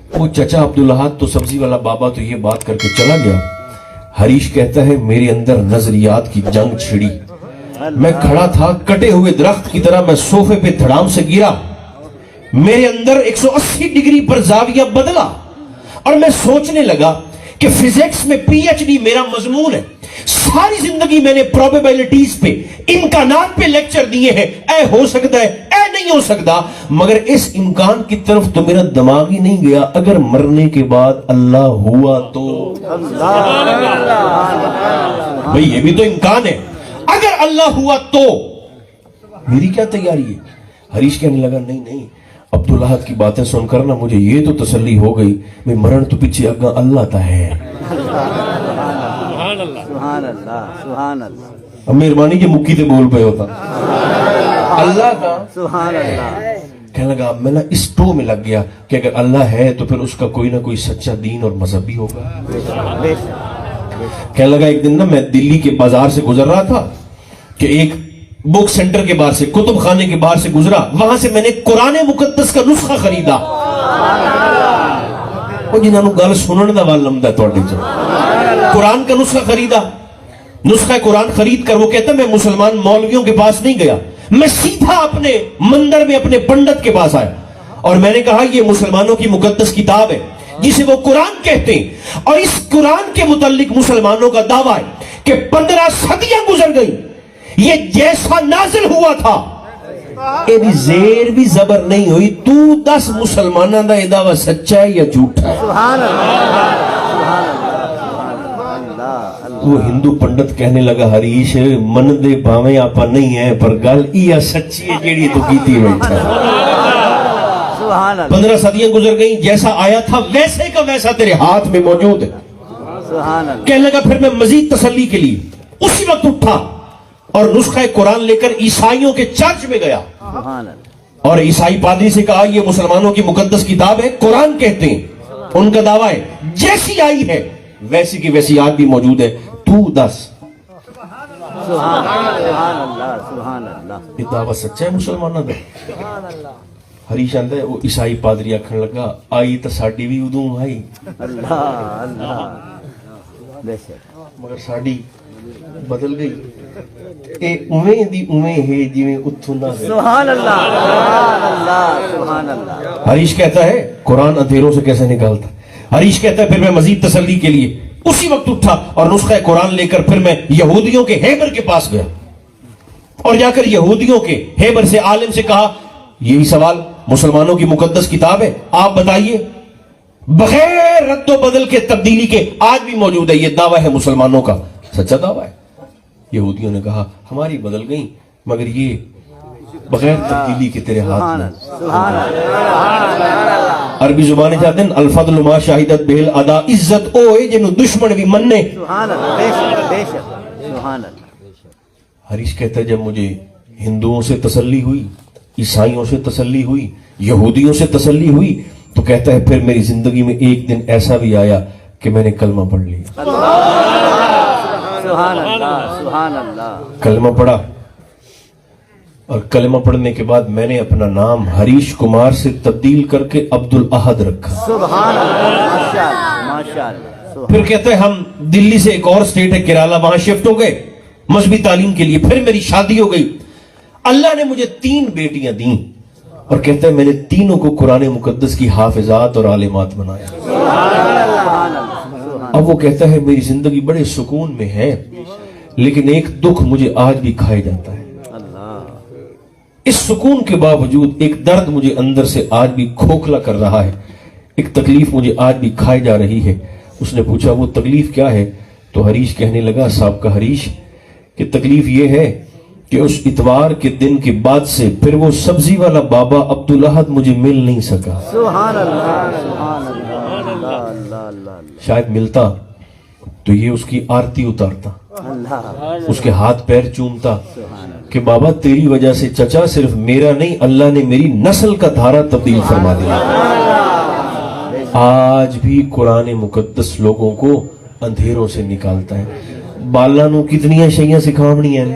वो चचा अब्दुल अहद तो सब्जी वाला बाबा तो ये बात करके चला गया। हरीश कहता है मेरे अंदर नजरियात की जंग छिड़ी। मैं खड़ा था कटे हुए दरख्त की तरह, मैं सोफे पे धड़ाम से गिरा। मेरे अंदर 180 डिग्री पर जाविया बदला और मैं सोचने लगा कि फिजिक्स में पीएचडी मेरा मजमून है। सारी जिंदगी मैंने प्रोबेबिलिटीज पे, इम्कानात पे लेक्चर दिए हैं, ऐ हो सकता है, ऐ नहीं हो सकता, मगर इस इम्कान की तरफ तो मेरा दिमाग ही नहीं गया। अगर मरने के बाद अल्लाह हुआ तो भाई ये भी तो इम्कान है, अगर अल्लाह हुआ तो मेरी क्या तैयारी है। हरीश कहने लगा नहीं नहीं, अब्दुल अहद की बातें सुनकर ना मुझे ये तो तसल्ली हो गई, मैं मरण तो पीछे अगा अल्लाह ता है। अब मेहरबानी के मुक्की ते बोल पे होता अल्लाह का। कहने लगा मैं ना इस टो में लग गया कि अगर अल्लाह है तो फिर उसका कोई ना कोई सच्चा दीन और मजहब भी होगा। कहने लगा एक दिन ना मैं दिल्ली के बाजार से गुजर रहा था कि एक बुक सेंटर के बाहर से, कुतुब खाने के बाहर से गुजरा, वहां से मैंने कुरान मुकद्दस का नुस्खा खरीदा। और जिन्होंने गल सुनने का वाल लंबा थोड़े चो कुरान का नुस्खा खरीदा। नुस्खा कुरान खरीद कर वो कहता मैं मुसलमान मौलवियों के पास नहीं गया, मैं सीधा अपने मंदिर में अपने पंडित के पास आया और मैंने कहा ये मुसलमानों की मुकद्दस किताब है जिसे वो कुरान कहते हैं, और इस कुरान के मुतालिक मुसलमानों का दावा है कि 15 सदियां गुजर गई, ये जैसा नाजिल हुआ था ये भी जेर भी जबर नहीं हुई। तू 10 मुसलमानों का ये दावा सच्चा है या झूठा है। वो हिंदू पंडित कहने लगा हरीश मन दे भावे आपा नहीं है पर गल इया सच्ची है जेड़ी तू कीती बैठा। 15 सदियां गुजर गई, जैसा आया था वैसे का वैसा तेरे हाथ में मौजूद है। कहने लगा फिर मैं मजीद तसल्ली के लिए उसी वक्त उठा और नुस्खा कुरान लेकर ईसाइयों के चर्च में गया और ईसाई पादरी से कहा ये मुसलमानों की मुकद्दस किताब है, कुरान कहते हैं, उनका दावा है जैसी आई है वैसी की वैसी आज भी मौजूद है, तू 10। ये दावा सच्चा है मुसलमानों का। हरीश आंदा वो ईसाई पादरी आखन लगा आई तो साडी भी उदों आई मगर साडी बदल गई, ए उवें दी उवें है जिवें उत्थों ना गए। सुभान अल्लाह, सुभान अल्लाह। हरीश कहता है कुरान अंधेरों से कैसे निकालता। हरीश कहता है फिर मैं मजीद तसल्ली के लिए उसी वक्त उठा और नुस्खा कुरान लेकर फिर मैं यहूदियों के हेबर के पास गया और जाकर यहूदियों के हेबर से आलिम से कहा यही सवाल, मुसलमानों की मुकद्दस किताब है, आप बताइए, बगैर रद्दो बदल के तब्दीली के आज भी मौजूद है, ये दावा है मुसलमानों का, सच्चा दावा है। यहूदियों ने कहा हमारी बदल गई मगर ये बगैर तब्दीली के तेरे हाथ में। अरबी जुबान जाते हैं अल्फदल मा शाहिदत बिल अदा, इज्जत ओए जिन्हों दुश्मन भी मन्ने। हरीश कहता है जब मुझे हिंदुओं से तसल्ली हुई, ईसाइयों से तसल्ली हुई, यहूदियों से तसल्ली हुई, तो कहता है फिर मेरी जिंदगी में एक दिन ऐसा भी आया कि मैंने कलमा पढ़ लिया। कलमा पढ़ा और कलमा पढ़ने के बाद मैंने अपना नाम हरीश कुमार से तब्दील करके अब्दुल अहद रखा। फिर कहते हैं हम दिल्ली से एक और स्टेट है केरला, वहां शिफ्ट हो गए मजहबी तालीम के लिए। फिर मेरी शादी हो गई, अल्लाह ने मुझे 3 बेटियां दी और कहते हैं मैंने तीनों को कुरान मुकद्दस की हाफिजात और आलिमात बनाया। अब वो कहता है मेरी जिंदगी बड़े सुकून में है लेकिन एक दुख मुझे आज भी खाए जाता है। इस सुकून के बावजूद एक दर्द मुझे अंदर से आज भी खोखला कर रहा है, एक तकलीफ मुझे आज भी खाई जा रही है। उसने पूछा वो तकलीफ क्या है, तो हरीश कहने लगा साहब का हरीश कि तकलीफ ये है कि उस इतवार के दिन के बाद से फिर वो सब्जी वाला बाबा अब्दुल अहद मुझे मिल नहीं सका। सुभान अल्लाह, सुभान अल्लाह। शायद मिलता तो ये उसकी आरती उतारता, उसके हाथ पैर चूमता कि बाबा तेरी वजह से चचा सिर्फ मेरा नहीं अल्लाह ने मेरी नस्ल का धारा तब्दील फरमा दिया। आज भी कुरान मुकद्दस लोगों को अंधेरों से निकालता है। बाला नू कितनियां शैयां सिखावणियां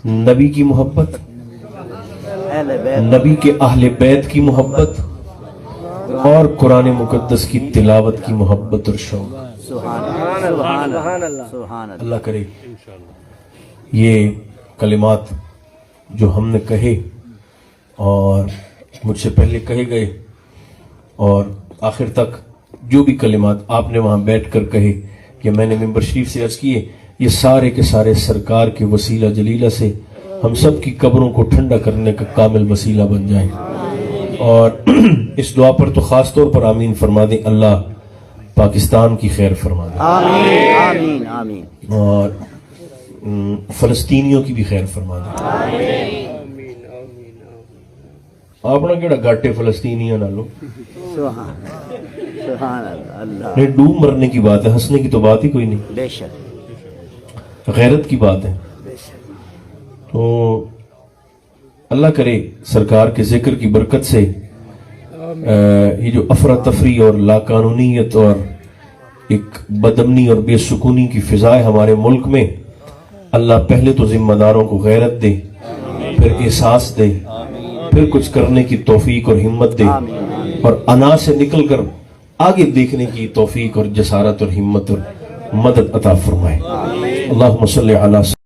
नबी की मोहब्बत, नबी के अहले बैत की मोहब्बत, اور قرآن مقدس کی تلاوت کی محبت اور شوق. سبحان اللہ. اللہ کرے یہ کلمات جو ہم نے کہے اور مجھ سے پہلے کہے گئے اور آخر تک جو بھی کلمات آپ نے وہاں بیٹھ کر کہے یا میں نے ممبر شریف سے عرض کیے، یہ سارے کے سارے سرکار کے وسیلہ جلیلہ سے ہم سب کی قبروں کو ٹھنڈا کرنے کا کامل وسیلہ بن جائیں. اور اس دعا پر تو خاص طور پر آمین فرما دیں. اللہ پاکستان کی خیر فرما دیں. آمین آمین. اور فلسطینیوں کی بھی خیر فرما دیں. اپنا کیڑا گاٹے فلسطینیاں نالو سبحان اللہ. نہیں، ڈوب مرنے کی بات ہے، ہنسنے کی تو بات ہی کوئی نہیں. بے شک. غیرت کی بات ہے. تو اللہ کرے سرکار کے ذکر کی برکت سے یہ جو افراتفری اور لاقانونیت اور ایک بدامنی اور بے سکونی کی فضائے ہمارے ملک میں، اللہ پہلے تو ذمہ داروں کو غیرت دے، پھر احساس دے، پھر کچھ کرنے کی توفیق اور ہمت دے، اور انا سے نکل کر آگے دیکھنے کی توفیق اور جسارت اور ہمت اور مدد عطا فرمائے. اللہم صلی علی